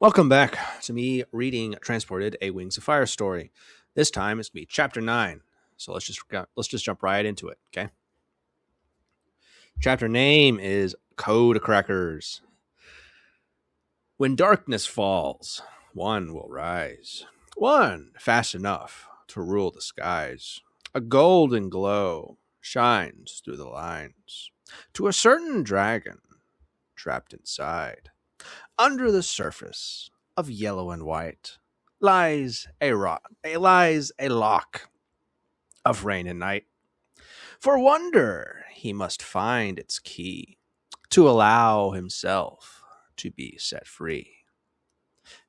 Welcome back to me reading Transported: A Wings of Fire story. This time it's gonna be chapter 9. So let's just jump right into it, okay? Chapter name is Code Crackers. When darkness falls, one will rise. One fast enough to rule the skies. A golden glow shines through the lines to a certain dragon trapped inside. Under the surface of yellow and white lies a lock of rain and night. For wonder he must find its key to allow himself to be set free.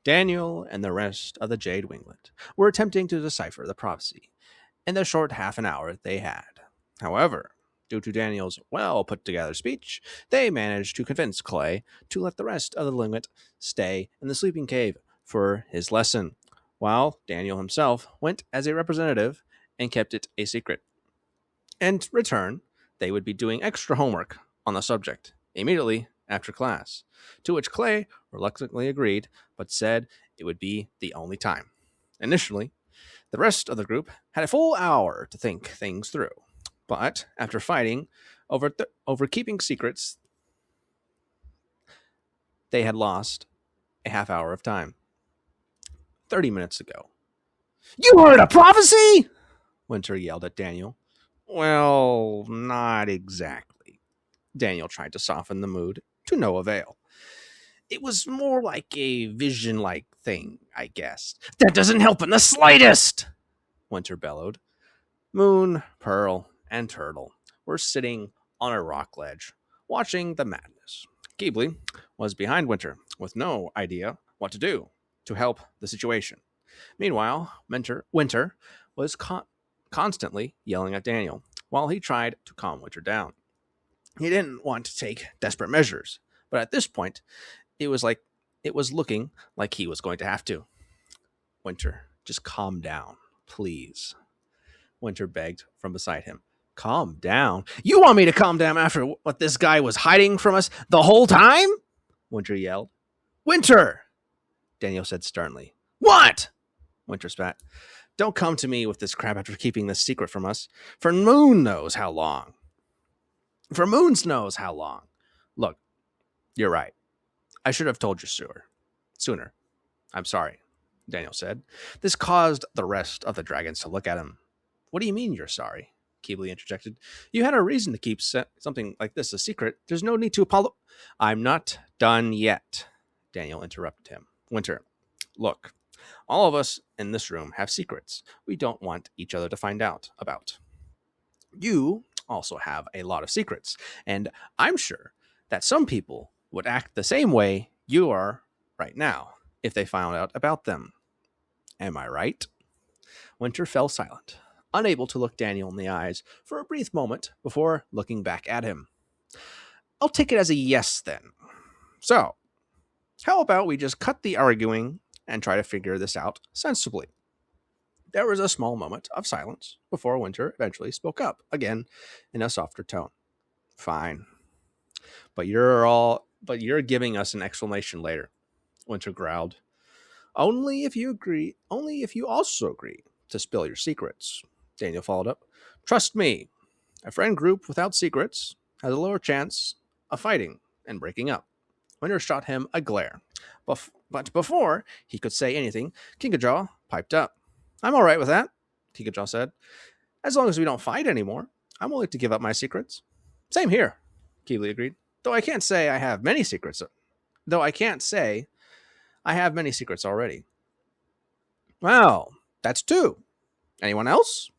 Daniel and the rest of the Jade Winglet were attempting to decipher the prophecy in the short half an hour they had. However, due to Daniel's well put together speech, they managed to convince Clay to let the rest of the Winglet stay in the sleeping cave for his lesson, while Daniel himself went as a representative and kept it a secret. In return, they would be doing extra homework on the subject immediately after class, to which Clay reluctantly agreed, but said it would be the only time. Initially, the rest of the group had a full hour to think things through, but after fighting over keeping secrets, they had lost a half hour of time. 30 minutes ago. "You heard a prophecy?" Winter yelled at Daniel. "Well, not exactly." Daniel tried to soften the mood, to no avail. "It was more like a vision-like thing, I guess." "That doesn't help in the slightest!" Winter bellowed. Moon, Pearl, and Turtle were sitting on a rock ledge, watching the madness. Keebley was behind Winter, with no idea what to do to help the situation. Meanwhile, Winter was constantly yelling at Daniel, while he tried to calm Winter down. He didn't want to take desperate measures, but at this point, it was looking like he was going to have to. "Winter, just calm down, please," Winter begged from beside him. "Calm down? You want me to calm down after what this guy was hiding from us the whole time?" Winter yelled. "Winter!" Daniel said sternly. "What?" Winter spat. "Don't come to me with this crap after keeping this secret from us. For Moon knows how long. For Moons knows how long. Look, you're right. I should have told you sooner. I'm sorry," Daniel said. This caused the rest of the dragons to look at him. "What do you mean you're sorry?" Keebley interjected. "You had a reason to keep something like this a secret. There's no need to apologize." "I'm not done yet," Daniel interrupted him. "Winter, look, all of us in this room have secrets we don't want each other to find out about. You also have a lot of secrets, and I'm sure that some people would act the same way you are right now if they found out about them. Am I right?" Winter fell silent, unable to look Daniel in the eyes for a brief moment before looking back at him. "I'll take it as a yes then. So, how about we just cut the arguing and try to figure this out sensibly?" There was a small moment of silence before Winter eventually spoke up, again in a softer tone. "Fine. But you're giving us an explanation later," Winter growled. Only if you also agree to spill your secrets," Daniel followed up. "Trust me, a friend group without secrets has a lower chance of fighting and breaking up." Winter shot him a glare. But before he could say anything, Kingajaw piped up. "I'm all right with that," Kingajaw said. "As long as we don't fight anymore, I'm willing to give up my secrets." "Same here," Keeley agreed. Though I can't say I have many secrets already." "Well, that's two. Anyone else?"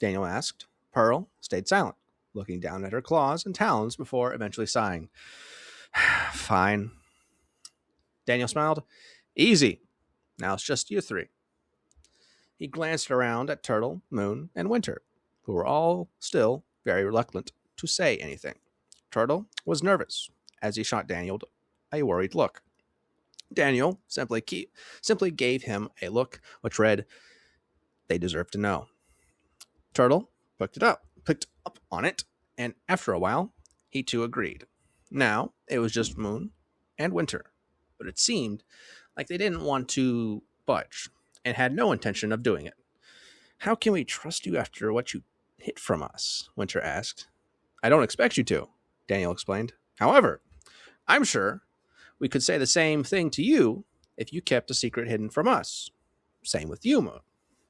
Daniel asked. Pearl stayed silent, looking down at her claws and talons before eventually sighing. "Fine." Daniel smiled. "Easy. Now it's just you three." He glanced around at Turtle, Moon, and Winter, who were all still very reluctant to say anything. Turtle was nervous as he shot Daniel a worried look. Daniel simply gave him a look which read, "They deserve to know." Turtle picked up on it, and after a while, he too agreed. Now it was just Moon and Winter, but it seemed like they didn't want to budge and had no intention of doing it. How can we trust you after what you hid from us? Winter asked. I don't expect you to, Daniel explained. However, I'm sure we could say the same thing to you if you kept a secret hidden from us. Same with you, Moon.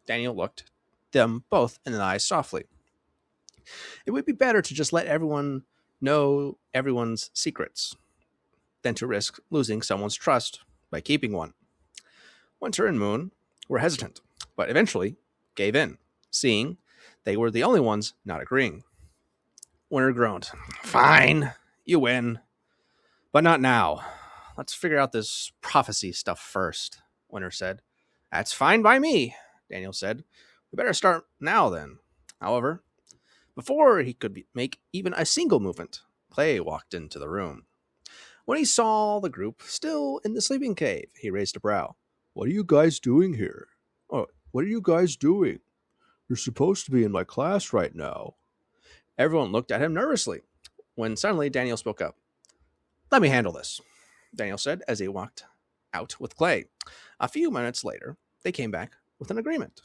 Daniel looked them both in the eyes softly. It would be better to just let everyone know everyone's secrets than to risk losing someone's trust by keeping one. Winter and Moon were hesitant, but eventually gave in, seeing they were the only ones not agreeing. Winter groaned. Fine, you win. But not now. Let's figure out this prophecy stuff first, Winter said. That's fine by me, Daniel said. We better start now then. However, before he could make even a single movement, Clay walked into the room. When he saw the group still in the sleeping cave, he raised a brow. What are you guys doing here? Oh, what are you guys doing? You're supposed to be in my class right now. Everyone looked at him nervously, when suddenly Daniel spoke up. Let me handle this, Daniel said as he walked out with Clay. A few minutes later, they came back with an agreement.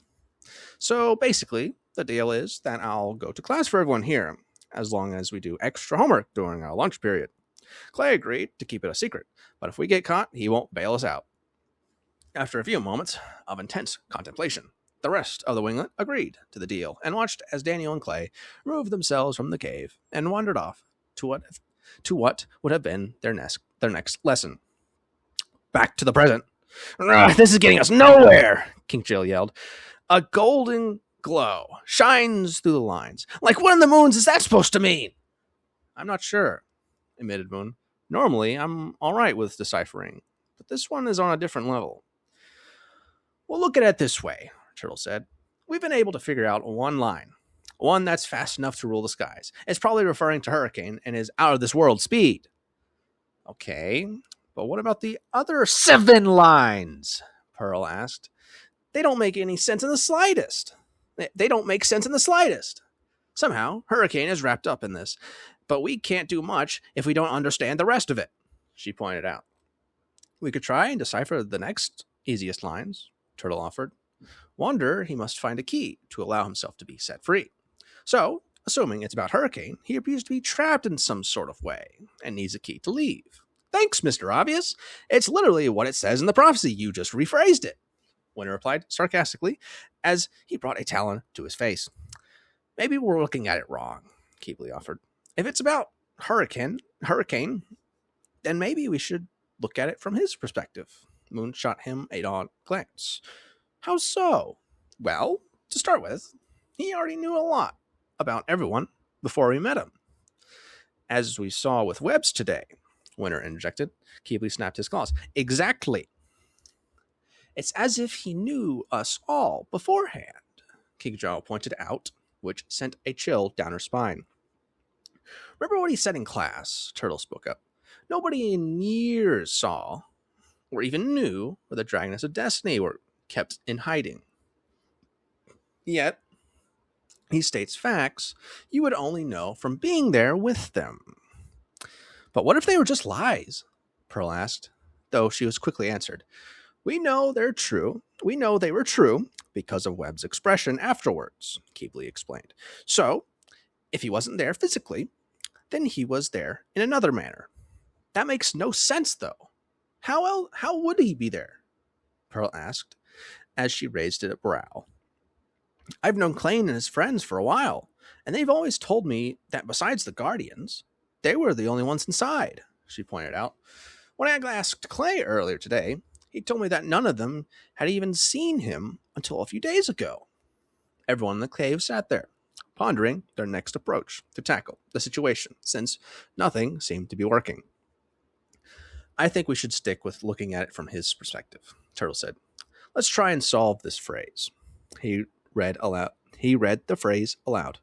So basically, the deal is that I'll go to class for everyone here, as long as we do extra homework during our lunch period. Clay agreed to keep it a secret, but if we get caught, he won't bail us out. After a few moments of intense contemplation, the rest of the winglet agreed to the deal and watched as Daniel and Clay removed themselves from the cave and wandered off to what would have been their next lesson. Back to the present. This is getting us nowhere, King Jill yelled. A golden glow shines through the lines. Like what in the moons is that supposed to mean? I'm not sure, admitted Moon. Normally, I'm all right with deciphering, but this one is on a different level. Well, look at it this way, Turtle said. We've been able to figure out one line. One that's fast enough to rule the skies. It's probably referring to Hurricane and his out-of-this-world speed. Okay, but what about the other 7 lines? Pearl asked. They don't make any sense in the slightest. They don't make sense in the slightest. Somehow, Hurricane is wrapped up in this, but we can't do much if we don't understand the rest of it, she pointed out. We could try and decipher the next easiest lines, Turtle offered. Wonder he must find a key to allow himself to be set free. So, assuming it's about Hurricane, he appears to be trapped in some sort of way and needs a key to leave. Thanks, Mr. Obvious. It's literally what it says in the prophecy. You just rephrased it, Winter replied sarcastically as he brought a talon to his face. Maybe we're looking at it wrong, Keebley offered. If it's about Hurricane, then maybe we should look at it from his perspective. Moon shot him a odd glance. How so? Well, to start with, he already knew a lot about everyone before we met him. As we saw with Webbs today, Winter interjected. Keebley snapped his claws. Exactly. It's as if he knew us all beforehand, Kingjaw pointed out, which sent a chill down her spine. Remember what he said in class? Turtle spoke up. Nobody in years saw or even knew where the Dragoness of Destiny were kept in hiding. Yet, he states facts you would only know from being there with them. But what if they were just lies? Pearl asked, though she was quickly answered. We know they're true. We know they were true because of Webb's expression afterwards, Keebley explained. So, if he wasn't there physically, then he was there in another manner. That makes no sense, though. How would he be there? Pearl asked, as she raised a brow. I've known Klain and his friends for a while, and they've always told me that besides the Guardians, they were the only ones inside, she pointed out. When I asked Clay earlier today, he told me that none of them had even seen him until a few days ago. Everyone in the cave sat there, pondering their next approach to tackle the situation, since nothing seemed to be working. I think we should stick with looking at it from his perspective, Turtle said. Let's try and solve this phrase. He read the phrase aloud.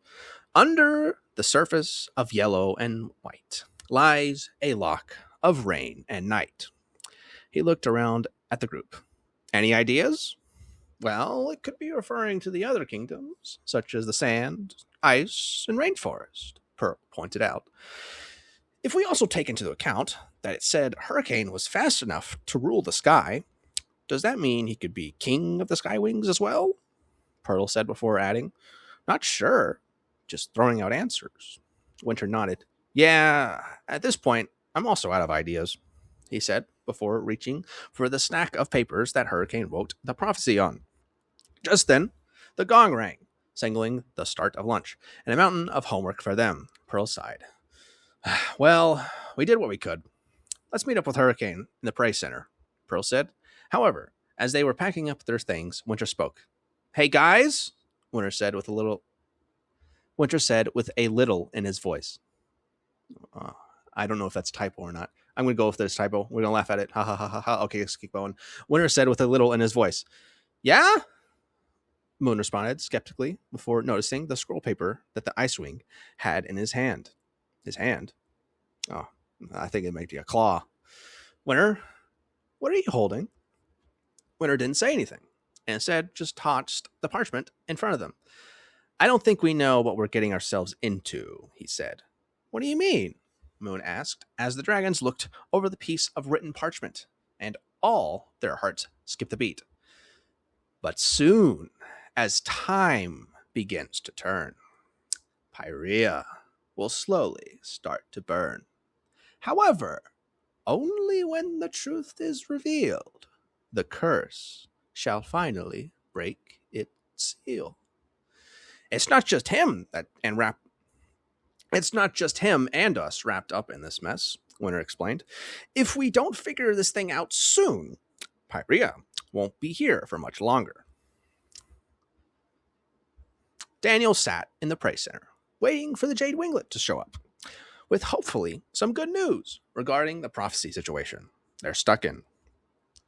Under the surface of yellow and white lies a lock of rain and night. He looked around at the group. Any ideas? Well, it could be referring to the other kingdoms, such as the sand, ice, and rainforest, Pearl pointed out. If we also take into account that it said Hurricane was fast enough to rule the sky, Does that mean he could be king of the Skywings as well? Pearl said before adding, Not sure. Just throwing out answers. Winter nodded. Yeah, at this point, I'm also out of ideas, he said before reaching for the stack of papers that Hurricane wrote the prophecy on. Just then, the gong rang, signaling the start of lunch and a mountain of homework for them. Pearl sighed. Well, we did what we could. Let's meet up with Hurricane in the Prey Center, Pearl said. However, as they were packing up their things, Winter spoke. Hey guys, Winter said with a little in his voice. I don't know if that's typo or not. I'm going to go with this typo. We're going to laugh at it. Ha ha ha ha ha. Okay, let's keep going. Winter said with a little in his voice. Yeah? Moon responded skeptically before noticing the scroll paper that the Icewing had in his hand. His hand? Oh, I think it might be a claw. Winter, what are you holding? Winter didn't say anything, and instead just tossed the parchment in front of them. I don't think we know what we're getting ourselves into, he said. What do you mean? Moon asked, as the dragons looked over the piece of written parchment, and all their hearts skipped a beat. But soon, as time begins to turn, Pyrea will slowly start to burn. However, only when the truth is revealed, the curse shall finally break its seal. It's not just him and us wrapped up in this mess, Winter explained. If we don't figure this thing out soon, Pyrea won't be here for much longer. Daniel sat in the Prey Center, waiting for the Jade Winglet to show up, with hopefully some good news regarding the prophecy situation they're stuck in.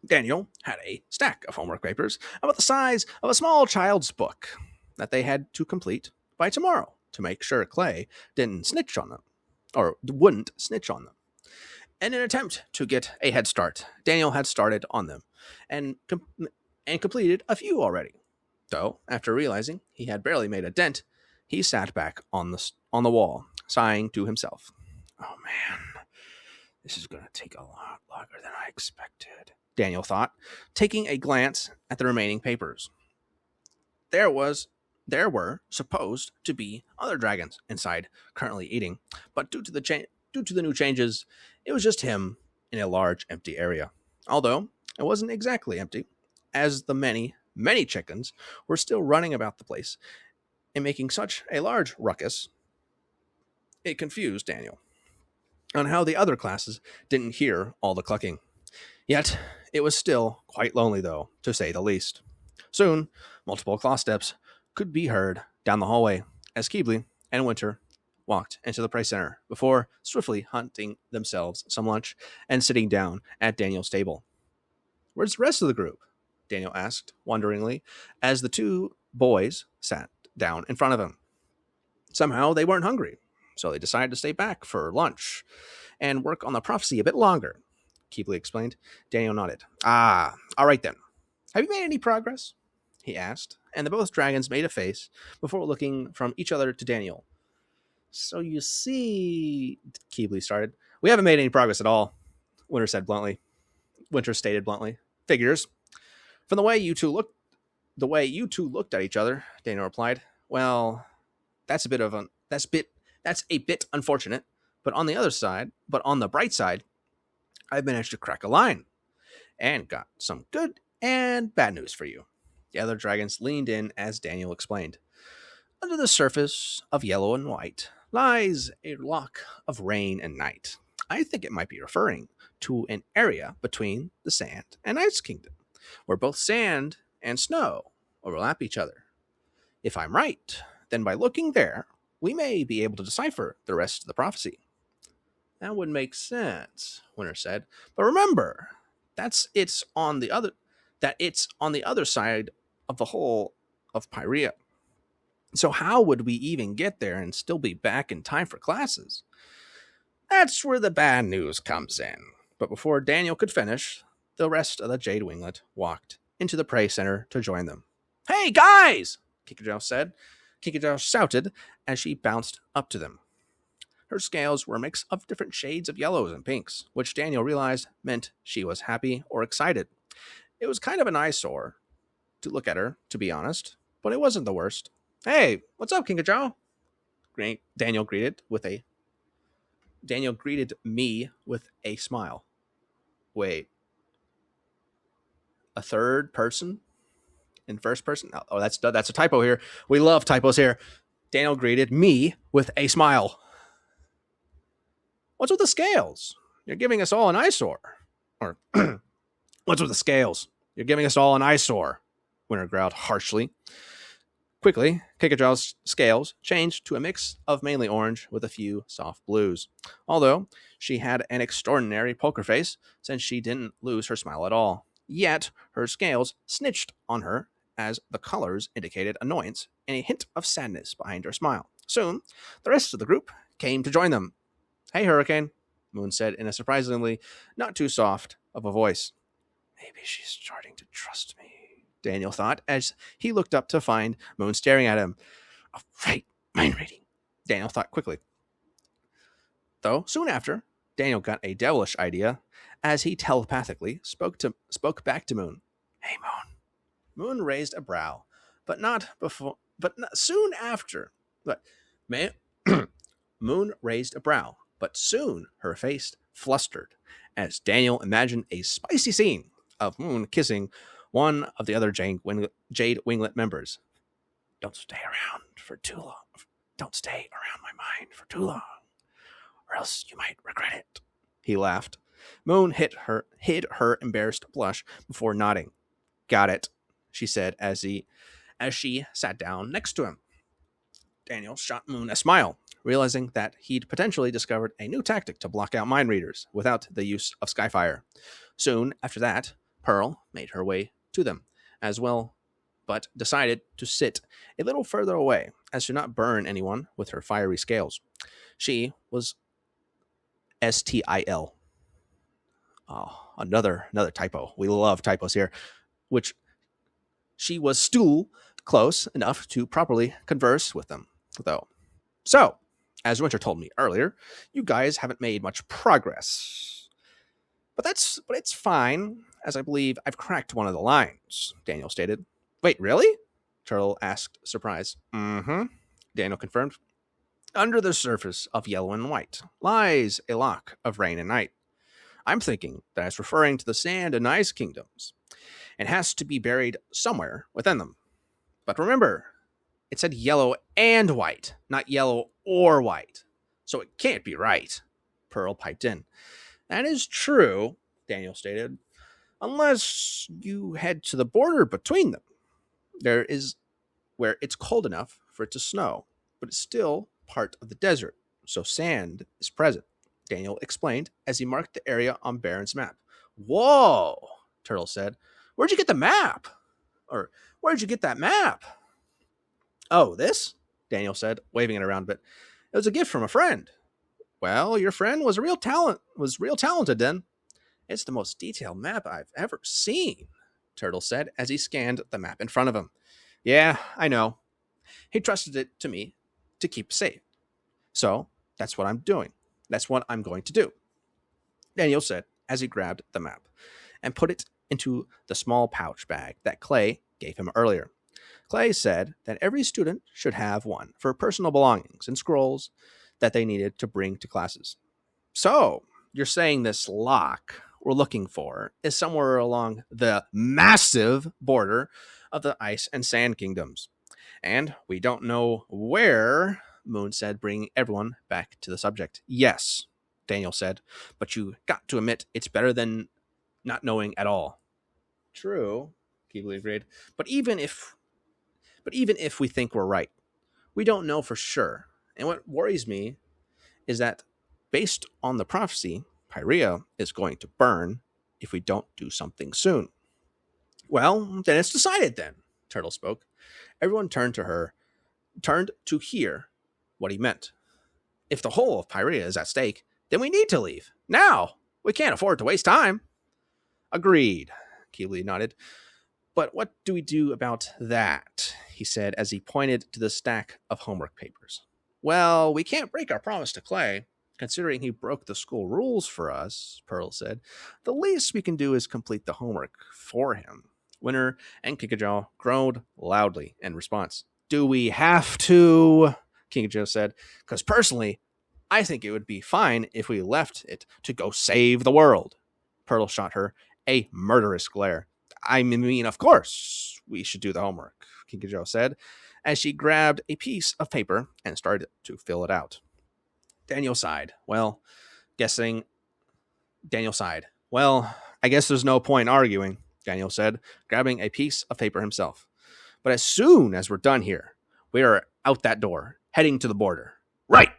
Daniel had a stack of homework papers about the size of a small child's book that they had to complete by tomorrow to make sure Clay wouldn't snitch on them. In an attempt to get a head start, Daniel had started on them and completed a few already. Though, after realizing he had barely made a dent, he sat back on the wall, sighing to himself. Oh man, this is going to take a lot longer than I expected, Daniel thought, taking a glance at the remaining papers. There were supposed to be other dragons inside, currently eating, but due to the new changes, it was just him in a large empty area. Although it wasn't exactly empty, as the many chickens were still running about the place and making such a large ruckus, it confused Daniel on how the other classes didn't hear all the clucking. Yet, it was still quite lonely, though, to say the least. Soon, multiple claw steps could be heard down the hallway as Keebly and Winter walked into the Prey Center before swiftly hunting themselves some lunch and sitting down at Daniel's table. Where's the rest of the group? Daniel asked wonderingly as the two boys sat down in front of him. Somehow they weren't hungry, so they decided to stay back for lunch and work on the prophecy a bit longer, Keebly explained. Daniel nodded. All right then. Have you made any progress? He asked, and the both dragons made a face before looking from each other to Daniel. So you see, Keebly started. We haven't made any progress at all, Winter stated bluntly. Figures. From the way you two looked at each other, Daniel replied. Well, that's a bit unfortunate, but on the bright side, I've managed to crack a line and got some good and bad news for you. The other dragons leaned in as Daniel explained. Under the surface of yellow and white lies a lock of rain and night. I think it might be referring to an area between the Sand and Ice Kingdom, where both sand and snow overlap each other. If I'm right, then by looking there, we may be able to decipher the rest of the prophecy. That would make sense, Winter said. But remember, it's on the other side of the whole of Pyrea. So how would we even get there and still be back in time for classes? That's where the bad news comes in. But before Daniel could finish, the rest of the Jade Winglet walked into the Prey Center to join them. Hey, guys! Kikijou shouted as she bounced up to them. Her scales were a mix of different shades of yellows and pinks, which Daniel realized meant she was happy or excited. It was kind of an eyesore to look at her, to be honest, but it wasn't the worst. Hey, what's up, King of Joe? Daniel greeted with a Daniel greeted me with a smile. Wait, a third person in first person? Oh, that's a typo here. We love typos here. Daniel greeted me with a smile. What's with the scales? You're giving us all an eyesore. Or, what's with the scales? You're giving us all an eyesore, Winter growled harshly. Quickly, Kikajal's scales changed to a mix of mainly orange with a few soft blues. Although she had an extraordinary poker face, since she didn't lose her smile at all. Yet, her scales snitched on her as the colors indicated annoyance and a hint of sadness behind her smile. Soon, the rest of the group came to join them. Hey, Hurricane, Moon said in a surprisingly not too soft of a voice. Maybe she's starting to trust me, Daniel thought as he looked up to find Moon staring at him. Oh, right, mind reading, Daniel thought quickly. Though, soon after, Daniel got a devilish idea as he telepathically spoke back to Moon. Hey, Moon. Moon raised a brow, but soon after. Moon raised a brow, but soon her face flustered as Daniel imagined a spicy scene of Moon kissing one of the other Jade Winglet members. Don't stay around for too long. Don't stay around my mind for too long, or else you might regret it. He laughed. Moon hid her embarrassed blush before nodding. Got it, she said as she sat down next to him. Daniel shot Moon a smile, realizing that he'd potentially discovered a new tactic to block out mind readers without the use of Skyfire. Soon after that, Pearl made her way to them as well, but decided to sit a little further away as to not burn anyone with her fiery scales. She was STIL. Oh, another typo. We love typos here. Which she was still close enough to properly converse with them, though. So, as Winter told me earlier, you guys haven't made much progress. But it's fine, as I believe I've cracked one of the lines, Daniel stated. Wait, really? Turtle asked, surprised. Mm-hmm, Daniel confirmed. Under the surface of yellow and white lies a lock of rain and night. I'm thinking that it's referring to the sand and ice kingdoms, and has to be buried somewhere within them. But remember, it said yellow and white, not yellow or white. So it can't be right, Pearl piped in. That is true, Daniel stated, unless you head to the border between them. There is where it's cold enough for it to snow, but it's still part of the desert, so sand is present, Daniel explained as he marked the area on Baron's map. Whoa, Turtle said. Where'd you get the map? Or where'd you get that map? Oh, this? Daniel said, waving it around a bit. It was a gift from a friend. Well, your friend was real talented then. It's the most detailed map I've ever seen, Turtle said as he scanned the map in front of him. Yeah, I know. He trusted it to me to keep safe. So, that's what I'm doing. That's what I'm going to do, Daniel said as he grabbed the map and put it into the small pouch bag that Clay gave him earlier. Clay said that every student should have one for personal belongings and scrolls that they needed to bring to classes. So, you're saying this lock we're looking for is somewhere along the massive border of the ice and sand kingdoms. And we don't know where, Moon said, bringing everyone back to the subject. Yes, Daniel said, but you got to admit it's better than not knowing at all. True, Keebley agreed. But even if we think we're right, we don't know for sure. And what worries me is that based on the prophecy, Pyrea is going to burn if we don't do something soon. Well, then it's decided then, Turtle spoke. Everyone turned to hear what he meant. If the whole of Pyrea is at stake, then we need to leave. Now! We can't afford to waste time. Agreed, Keeley nodded. But what do we do about that? He said as he pointed to the stack of homework papers. Well, we can't break our promise to Clay. Considering he broke the school rules for us, Pearl said, the least we can do is complete the homework for him. Winter and Kikajo groaned loudly in response. Do we have to? Kikajo said, because personally, I think it would be fine if we left it to go save the world. Pearl shot her a murderous glare. I mean, of course, we should do the homework, Kikajo said, as she grabbed a piece of paper and started to fill it out. Daniel sighed. Daniel sighed. Well, I guess there's no point arguing, Daniel said, grabbing a piece of paper himself. But as soon as we're done here, we are out that door, heading to the border. Right!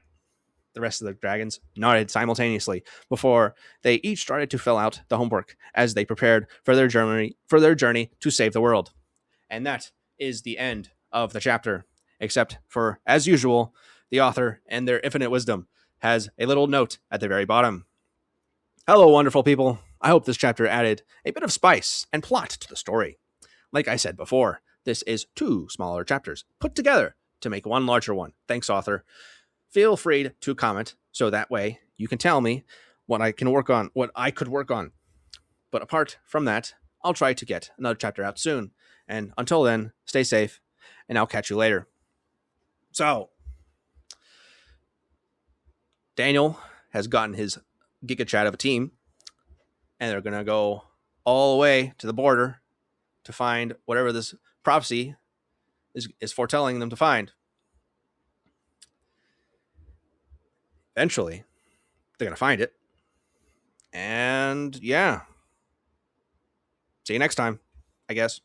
The rest of the dragons nodded simultaneously before they each started to fill out the homework as they prepared for their journey to save the world. And that is the end of the chapter, except for, as usual, the author and their infinite wisdom has a little note at the very bottom. Hello, wonderful people. I hope this chapter added a bit of spice and plot to the story. Like I said before, this is 2 smaller chapters put together to make one larger one. Thanks, author. Feel free to comment so that way you can tell me what I can work on, what I could work on. But apart from that, I'll try to get another chapter out soon. And until then, stay safe, and I'll catch you later. So, Daniel has gotten his Giga Chat of a team, and they're going to go all the way to the border to find whatever this prophecy is foretelling them to find. Eventually, they're going to find it. And yeah. See you next time, I guess.